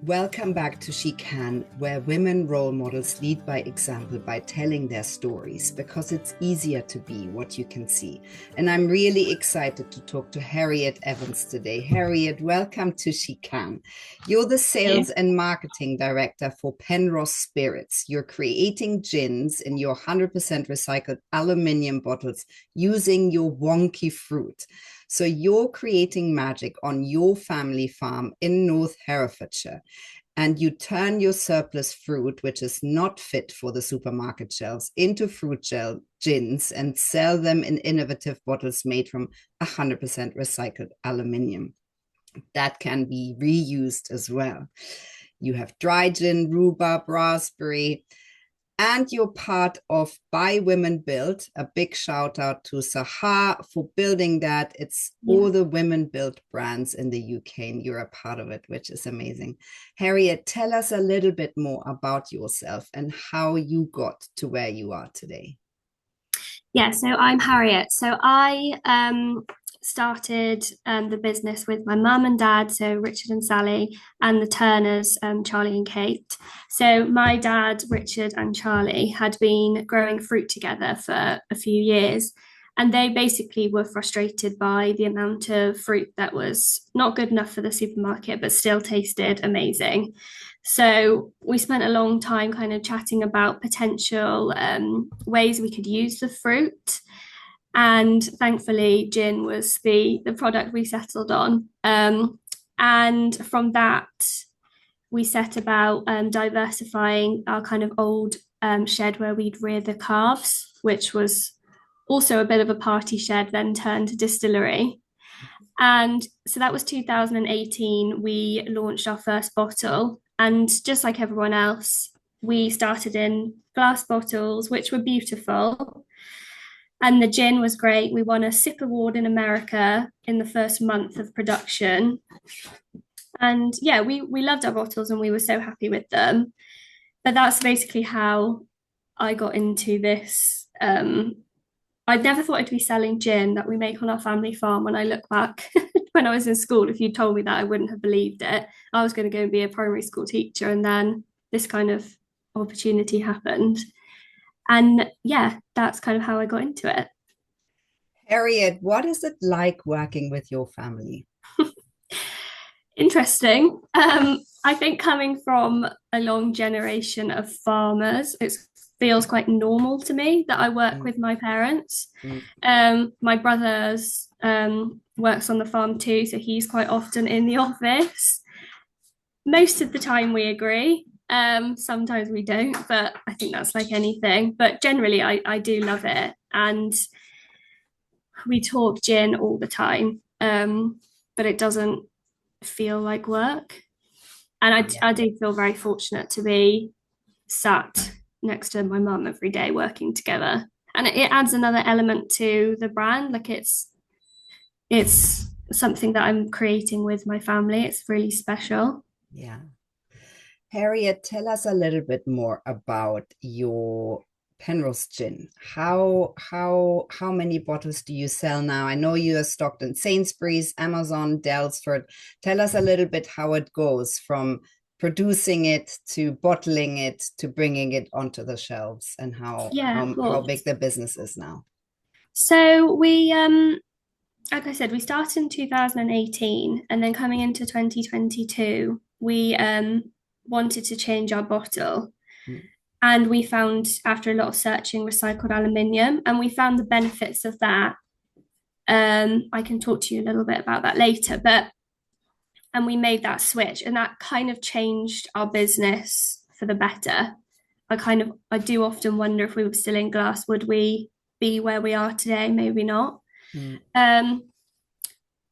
Welcome back to She Can, where women role models lead by example by telling their stories, because it's easier to be what you can see. And I'm really excited to talk to Harriet Evans today. Harriet, welcome to She Can. You're the sales and marketing director for Penrhos Spirits. You're creating gins in your 100% recycled aluminium bottles using your wonky fruit. So you're creating magic on your family farm in North Herefordshire, and you turn your surplus fruit, which is not fit for the supermarket shelves, into fruit gel gins and sell them in innovative bottles made from 100% recycled aluminium. That can be reused as well. You have dry gin, rhubarb, raspberry, and you're part of By Women Built. A big shout out to Sahar for building that. It's all the women built brands in the UK, and you're a part of it, which is amazing. Harriet, tell us a little bit more about yourself and how you got to where you are today. Yeah, so I'm Harriet. So I started the business with my mum and dad, so Richard and Sally, and the Turners, Charlie and Kate. So my dad, Richard, and Charlie had been growing fruit together for a few years. And they basically were frustrated by the amount of fruit that was not good enough for the supermarket, but still tasted amazing. So we spent a long time kind of chatting about potential ways we could use the fruit. And thankfully, gin was the product we settled on. And from that, we set about diversifying our kind of old shed where we'd rear the calves, which was also a bit of a party shed, then turned to distillery. And so that was 2018. We launched our first bottle. And just like everyone else, we started in glass bottles, which were beautiful. And the gin was great. We won a SIP award in America in the first month of production. And yeah, we loved our bottles and we were so happy with them. But that's basically how I got into this. I'd never thought I'd be selling gin that we make on our family farm when I look back. When I was in school, if you told me that, I wouldn't have believed it. I was going to go and be a primary school teacher, and then this kind of opportunity happened. And yeah, that's kind of how I got into it. Harriet, what is it like working with your family? Interesting. I think coming from a long generation of farmers, it feels quite normal to me that I work with my parents. My brother's works on the farm too, so he's quite often in the office. Most of the time we agree. Sometimes we don't, but I think that's like anything. But generally, I do love it. And we talk gin all the time, but it doesn't feel like work. And I do feel very fortunate to be sat next to my mum every day working together. And it adds another element to the brand. Like it's something that I'm creating with my family. It's really special. Yeah. Harriet, tell us a little bit more about your Penrhos gin. How many bottles do you sell now? I know you are stocked in Sainsbury's, Amazon, Dalesford. Tell us a little bit how it goes from producing it to bottling it to bringing it onto the shelves, and how big the business is now. So we like I said, we started in 2018, and then coming into 2022, we wanted to change our bottle. And we found, after a lot of searching, recycled aluminium, and we found the benefits of that. I can talk to you a little bit about that later, and we made that switch, and that kind of changed our business for the better. I do often wonder, if we were still in glass, would we be where we are today? Maybe not.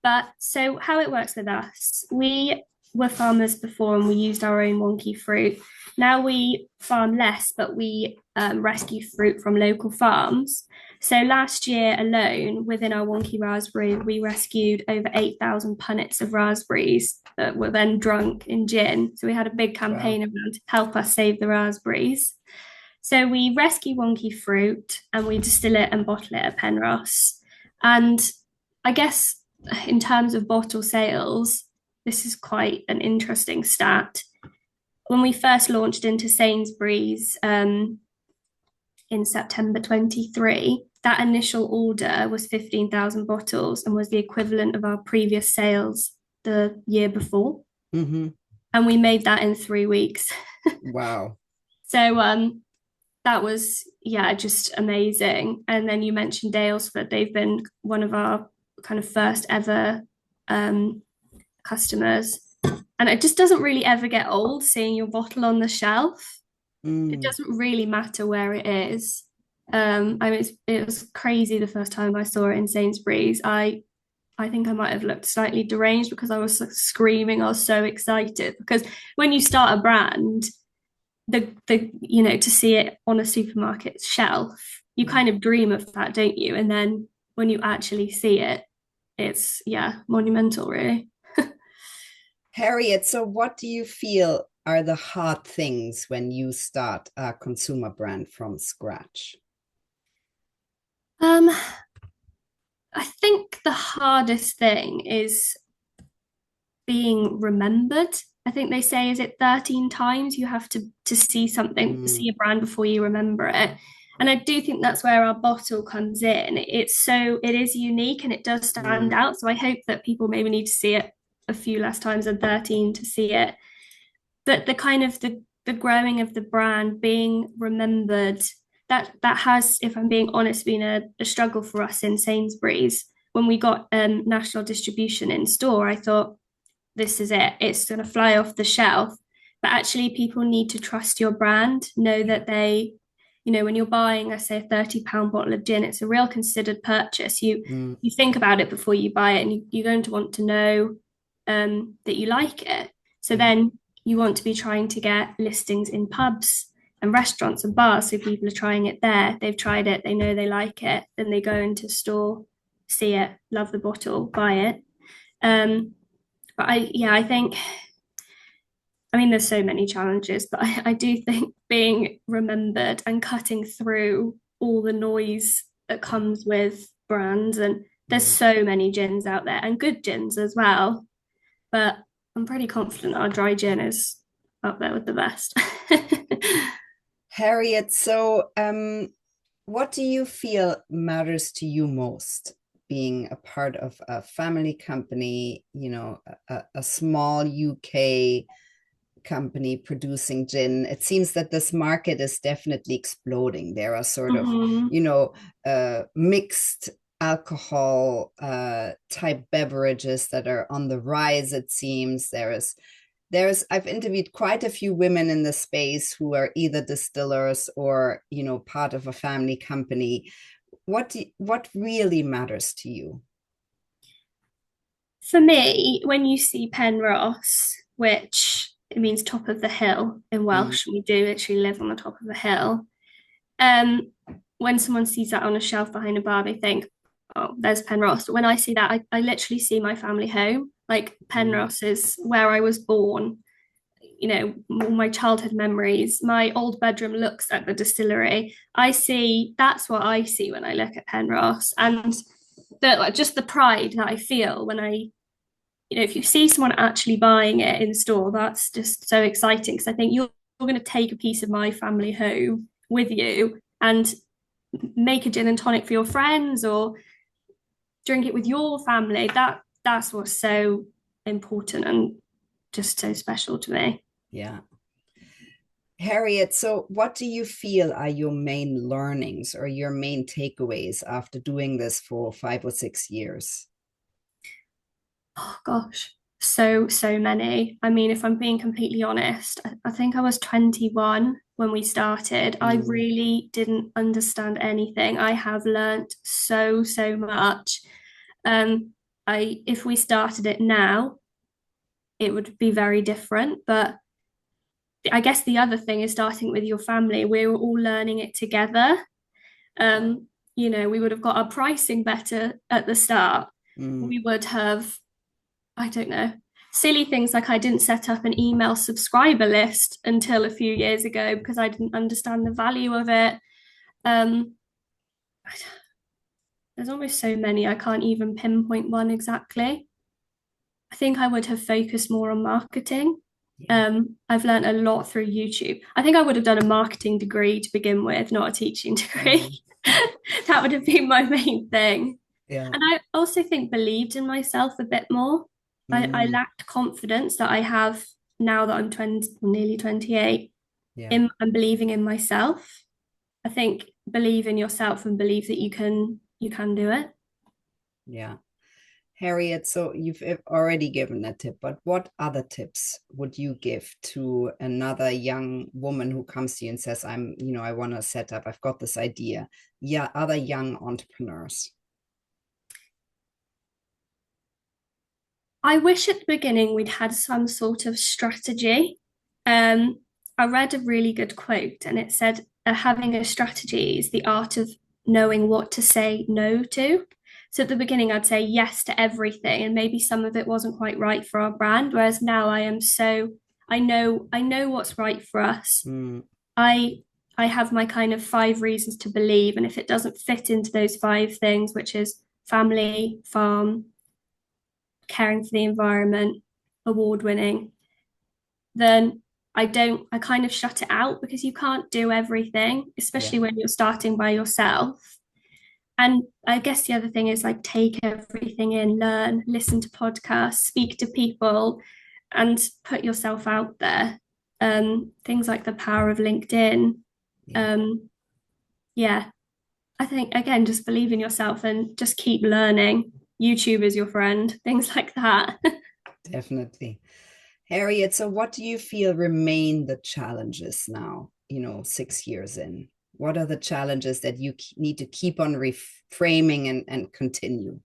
But so how it works with us, we were farmers before and we used our own wonky fruit. Now we farm less, but we rescue fruit from local farms. So last year alone, within our wonky raspberry, we rescued over 8,000 punnets of raspberries that were then drunk in gin. So we had a big campaign around to help us save the raspberries. So we rescue wonky fruit and we distill it and bottle it at Penrhos. And I guess in terms of bottle sales, this is quite an interesting stat. when we first launched into Sainsbury's in September 23, that initial order was 15,000 bottles and was the equivalent of our previous sales the year before. Hmm. And we made that in 3 weeks. Wow. So that was, yeah, just amazing. And then you mentioned Dalesford. They've been one of our kind of first ever customers. And it just doesn't really ever get old seeing your bottle on the shelf. It Mm. doesn't really matter where it is. I mean, it was crazy the first time I saw it in Sainsbury's. I think I might have looked slightly deranged because I was like, screaming. I was so excited because when you start a brand, the to see it on a supermarket shelf, you kind of dream of that, don't you? And then when you actually see it, it's yeah, monumental, really. Harriet, so what do you feel are the hard things when you start a consumer brand from scratch? Um, I think the hardest thing is being remembered. I think they say, is it 13 times you have to see something, Mm, see a brand before you remember it. And I do think that's where our bottle comes in. It is unique and it does stand mm, out. So I hope that people maybe need to see it a few less times than 13 to see it. But the kind of the growing of the brand, being remembered, that has, if I'm being honest, been a struggle for us in Sainsbury's. When we got national distribution in store, I thought, this is it. It's going to fly off the shelf. But actually, people need to trust your brand, know that when you're buying, I say, a £30 bottle of gin, it's a real considered purchase. mm, You think about it before you buy it, and you're going to want to know that you like it. So yeah. then you want to be trying to get listings in pubs and restaurants and bars. So people are trying it there. They've tried it. They know they like it. Then they go into store, see it, love the bottle, buy it. But I think, I mean, there's so many challenges, but I do think being remembered and cutting through all the noise that comes with brands, and there's Mm. so many gins out there and good gins as well. But I'm pretty confident our dry gin is up there with the best. Harriet, so what do you feel matters to you most? Being a part of a family company, a small UK company producing gin. It seems that this market is definitely exploding. There are sort of, Mhm. mixed alcohol type beverages that are on the rise, it seems. I've interviewed quite a few women in the space who are either distillers or, part of a family company. What really matters to you? For me, when you see Penrhos, which it means top of the hill in Mm, Welsh, we do actually live on the top of the hill. Um, when someone sees that on a shelf behind a bar, they think, oh, there's Penrhos. But when I see that, I literally see my family home. Like mm, Penrhos is where I was born, all my childhood memories. My old bedroom looks at the distillery. That's what I see when I look at Penrhos. And just the pride that I feel when if you see someone actually buying it in store, that's just so exciting because I think you're going to take a piece of my family home with you and make a gin and tonic for your friends or drink it with your family. That's what's so important and just so special to me. yeah. Harriet, so what do you feel are your main learnings or your main takeaways after doing this for 5 or 6 years? Oh gosh, so many. I mean, if I'm being completely honest, I think I was 21 when we started. I Mm, really didn't understand anything. I have learnt so much. Um, I if we started it now, it would be very different. But I guess the other thing is starting with your family. We're all learning it together. We would have got our pricing better at the start. mm, We would have, I don't know, silly things like I didn't set up an email subscriber list until a few years ago because I didn't understand the value of it. Um, there's almost so many, I can't even pinpoint one exactly. I think I would have focused more on marketing. Yeah. I've learned a lot through YouTube. I think I would have done a marketing degree to begin with, not a teaching degree. Mm. That would have been my main thing. Yeah. And I also think believed in myself a bit more. I Mm. lacked confidence that I have now that I'm 20, nearly 28, Yeah. in and believing in myself. I think believe in yourself and believe that you can do it. Yeah. Harriet, so you've already given a tip, but what other tips would you give to another young woman who comes to you and says, I want to set up, I've got this idea. Yeah, other young entrepreneurs. I wish at the beginning we'd had some sort of strategy. Um, I read a really good quote and it said, having a strategy is the art of knowing what to say no to. So at the beginning, I'd say yes to everything, and maybe some of it wasn't quite right for our brand. Whereas now I know what's right for us. Mm. I I have my kind of 5 reasons to believe, and if it doesn't fit into those 5 things, which is family, farm, caring for the environment, award winning, then I kind of shut it out because you can't do everything, Yeah. especially when you're starting by yourself. And I guess the other thing is like take everything in, learn, listen to podcasts, speak to people, and put yourself out there. Things like the power of LinkedIn. Yeah. Um, yeah, I think again, just believe in yourself and just keep learning. YouTube is your friend, things like that. Definitely. Harriet, so what do you feel remain the challenges now, 6 years in? What are the challenges that you need to keep on reframing and continue?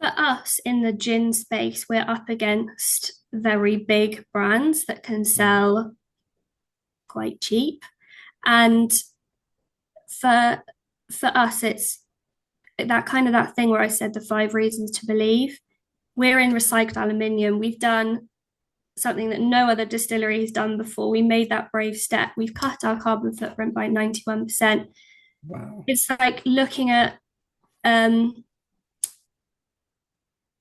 For us in the gin space, we're up against very big brands that can Mm. sell quite cheap. And for for us, it's that thing where I said the 5 reasons to believe. We're in recycled aluminium. We've done something that no other distillery has done before. We made that brave step. We've cut our carbon footprint by 91%. Wow. It's like looking at um,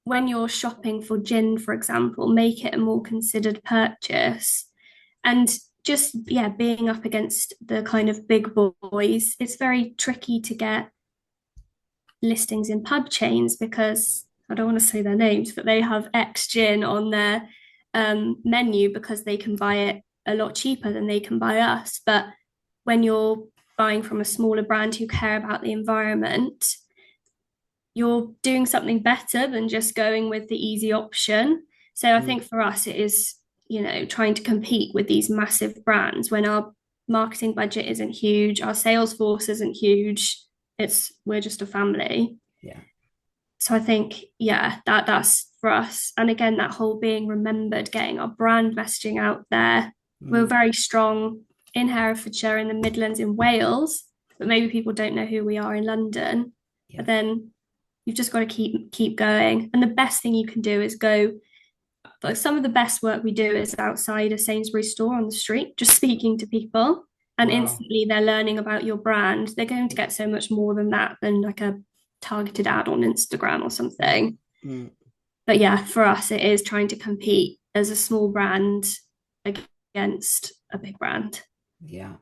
when you're shopping for gin, for example, make it a more considered purchase. And just, yeah, being up against the kind of big boys, it's very tricky to get listings in pub chains because I don't want to say their names, but they have X gin on their menu because they can buy it a lot cheaper than they can buy us. But when you're buying from a smaller brand who care about the environment, you're doing something better than just going with the easy option. So I Mm. think for us, it is, trying to compete with these massive brands when our marketing budget isn't huge, our sales force isn't huge. We're just a family. Yeah. So I think, yeah, that's for us. And again, that whole being remembered, getting our brand messaging out there. We're Mm. very strong in Herefordshire, in the Midlands, in Wales, but maybe people don't know who we are in London. Yeah. But then you've just got to keep going. And the best thing you can do is go. Like some of the best work we do is outside a Sainsbury's store on the street, just speaking to people, and Wow. instantly they're learning about your brand. They're going to get so much more than that than like a targeted ad on Instagram or something. Mm. But yeah, for us, it is trying to compete as a small brand against a big brand. Yeah.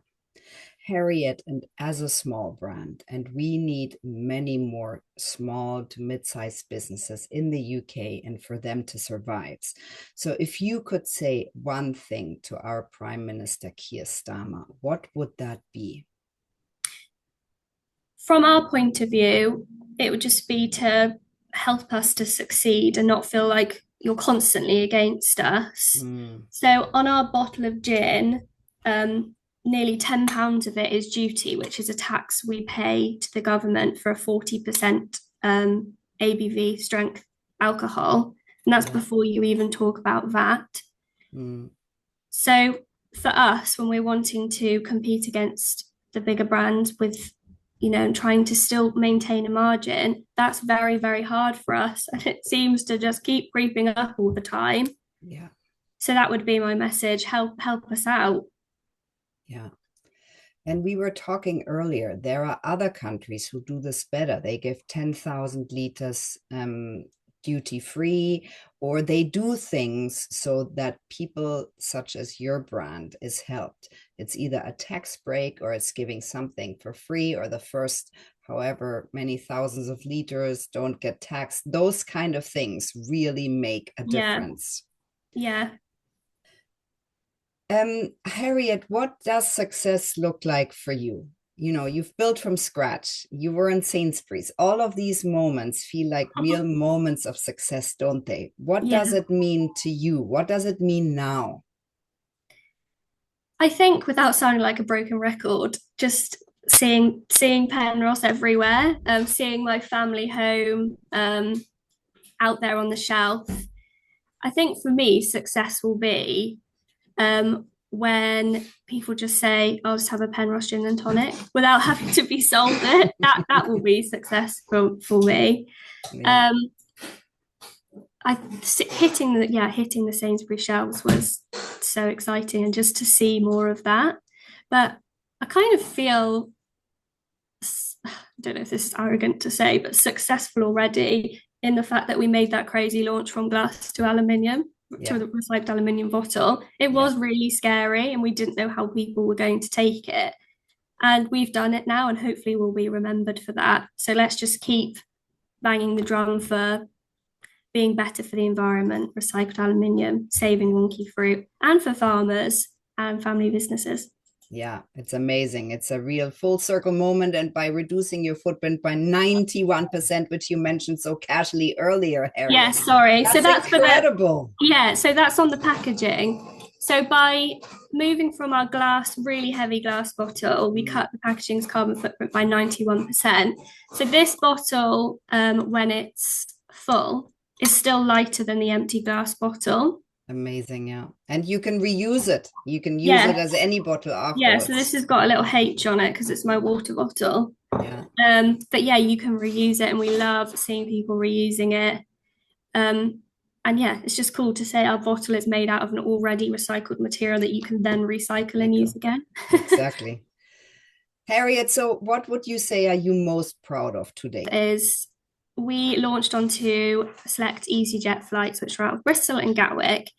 Harriet, and as a small brand, and we need many more small to mid-sized businesses in the UK and for them to survive. So if you could say one thing to our Prime Minister Keir Starmer, what would that be? From our point of view, it would just be to help us to succeed and not feel like you're constantly against us. Mm. So on our bottle of gin, nearly £10 of it is duty, which is a tax we pay to the government for a 40% ABV strength alcohol. And that's Yeah. before you even talk about VAT. Mm. So for us, when we're wanting to compete against the bigger brands with, trying to still maintain a margin, that's very, very hard for us. And it seems to just keep creeping up all the time. Yeah. So that would be my message. Help us out. Yeah. And we were talking earlier, there are other countries who do this better. They give 10,000 liters duty free, or they do things so that people such as your brand is helped. It's either a tax break or it's giving something for free, or the first however many thousands of liters don't get taxed. Those kind of things really make a Yeah. difference. Yeah. Harriet, what does success look like for you? You know, you've built from scratch. You were in Sainsbury's. All of these moments feel like real moments of success, don't they? What Yeah. does it mean to you? What does it mean now? I think without sounding like a broken record, just seeing Penrhos everywhere, seeing my family home out there on the shelf. I think for me, success will be when people just say, "I'll just have a Penrhos gin and tonic" without having to be sold it. That will be successful for me. Yeah. I hitting the Sainsbury's shelves was so exciting, and just to see more of that. But I kind of feel, I don't know if this is arrogant to say, but successful already in the fact that we made that crazy launch from glass to aluminium, to the recycled aluminium bottle. It was really scary, and we didn't know how people were going to take it. And we've done it now, and hopefully we'll be remembered for that. So let's just keep banging the drum for being better for the environment, recycled aluminium, saving wonky fruit, and for farmers and family businesses. Yeah, it's amazing. It's a real full circle moment. And by reducing your footprint by 91%, which you mentioned so casually earlier, Harriet. Yeah, sorry. That's so that's incredible. So that's on the packaging. So by moving from our glass, really heavy glass bottle, we cut the packaging's carbon footprint by 91%. So this bottle, when it's full, is still lighter than the empty glass bottle. Amazing, yeah. And you can reuse it. You can use it as any bottle afterwards. Yeah, so this has got a little H on it because it's my water bottle. Yeah. But yeah, you can reuse it, and we love seeing people reusing it. And yeah, it's just cool to say our bottle is made out of an already recycled material that you can then recycle and use again. Exactly. Harriet, so what would you say are you most proud of today? Is we launched onto select EasyJet flights, which are out of Bristol and Gatwick,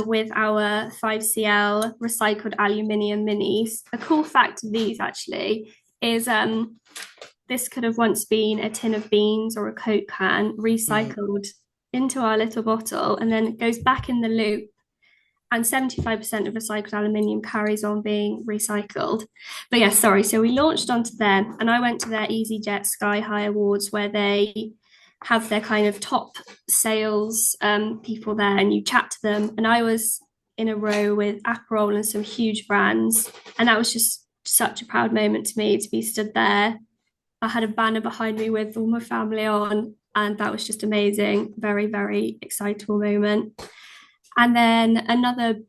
with our 5cl recycled aluminium minis. A cool fact of these actually is this could have once been a tin of beans or a Coke can recycled into our little bottle, and then it goes back in the loop, and 75% of recycled aluminium carries on being recycled. But yeah, sorry. So we launched onto them, and I went to their EasyJet Sky High Awards, where they have their kind of top sales people there, and you chat to them. And I was in a row with Aperol and some huge brands, and that was just such a proud moment to me to be stood there. I had a banner behind me with all my family on, and that was just amazing. Very, very excitable moment. And then another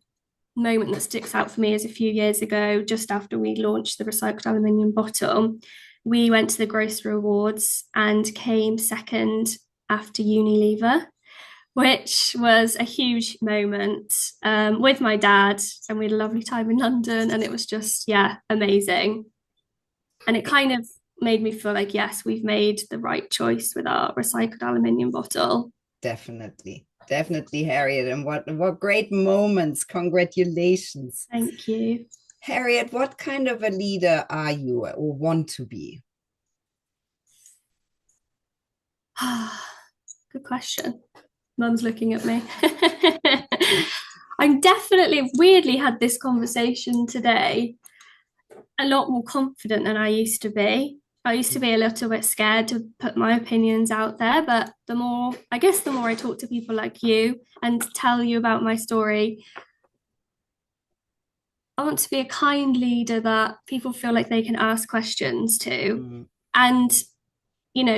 moment that sticks out for me is a few years ago, just after we launched the recycled aluminium bottle, we went to the Grocery Awards and came second after Unilever, which was a huge moment with my dad. And we had a lovely time in London, and it was just, amazing. And it kind of made me feel like, yes, we've made the right choice with our recycled aluminium bottle. Definitely. Definitely, Harriet. And what great moments. Congratulations. Thank you. Harriet, what kind of a leader are you or want to be? Good question. Mum's looking at me. I'm definitely weirdly had this conversation today a lot more confident than I used to be. I used to be a little bit scared to put my opinions out there, but the more I talk to people like you and tell you about my story, I want to be a kind leader that people feel like they can ask questions to, and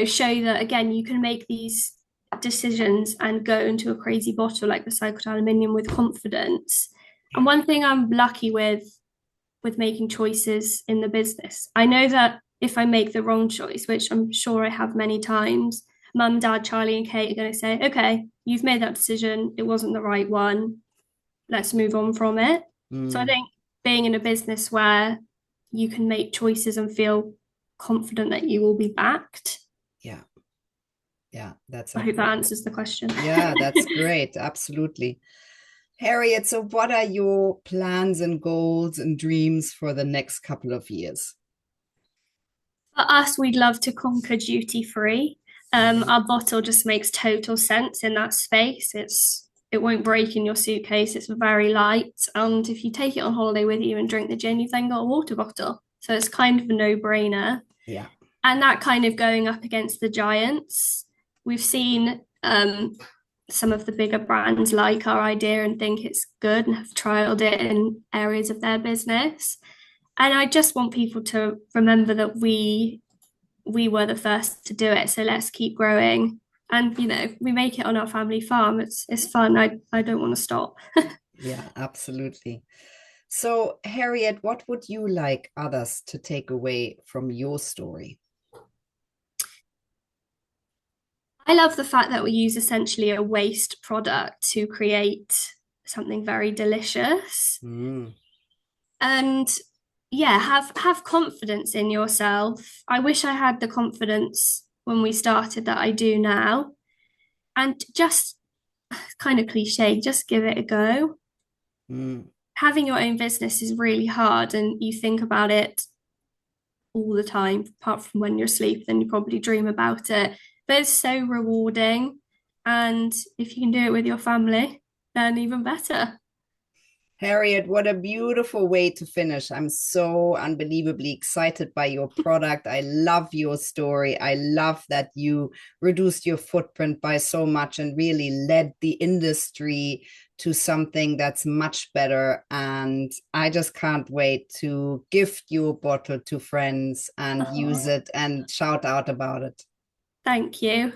show that again you can make these decisions and go into a crazy bottle like recycled aluminium with confidence. And one thing I'm lucky with making choices in the business, I know that if I make the wrong choice, which I'm sure I have many times, Mum, Dad, Charlie, and Kate are going to say, okay, you've made that decision. It wasn't the right one. Let's move on from it. So I think being in a business where you can make choices and feel confident that you will be backed. Yeah. Yeah, that's I a hope that great. answers the question. Yeah, that's great. Absolutely. Harriet, so what are your plans and goals and dreams for the next couple of years? For us, we'd love to conquer duty free. Mhm. Our bottle just makes total sense in that space. It won't break in your suitcase. It's very light, and if you take it on holiday with you and drink the gin, you've then got a water bottle. So it's kind of a no-brainer. Yeah. And that kind of going up against the giants. We've seen some of the bigger brands like our idea and think it's good and have trialed it in areas of their business. And I just want people to remember that we were the first to do it. So let's keep growing. And we make it on our family farm. It's fun. I don't want to stop. Yeah, absolutely. So, Harriet, what would you like others to take away from your story? I love the fact that we use essentially a waste product to create something very delicious. Mm, And yeah, have confidence in yourself. I wish I had the confidence when we started that I do now. And just kind of cliche, just give it a go. mm. Having your own business is really hard, and you think about it all the time, apart from when you're asleep, then you probably dream about it. But it's so rewarding. And if you can do it with your family, then even better. Harriet, what a beautiful way to finish. I'm so unbelievably excited by your product. I love your story. I love that you reduced your footprint by so much and really led the industry to something that's much better. And I just can't wait to gift your bottle to friends and use Oh, it and shout out about it. thank you.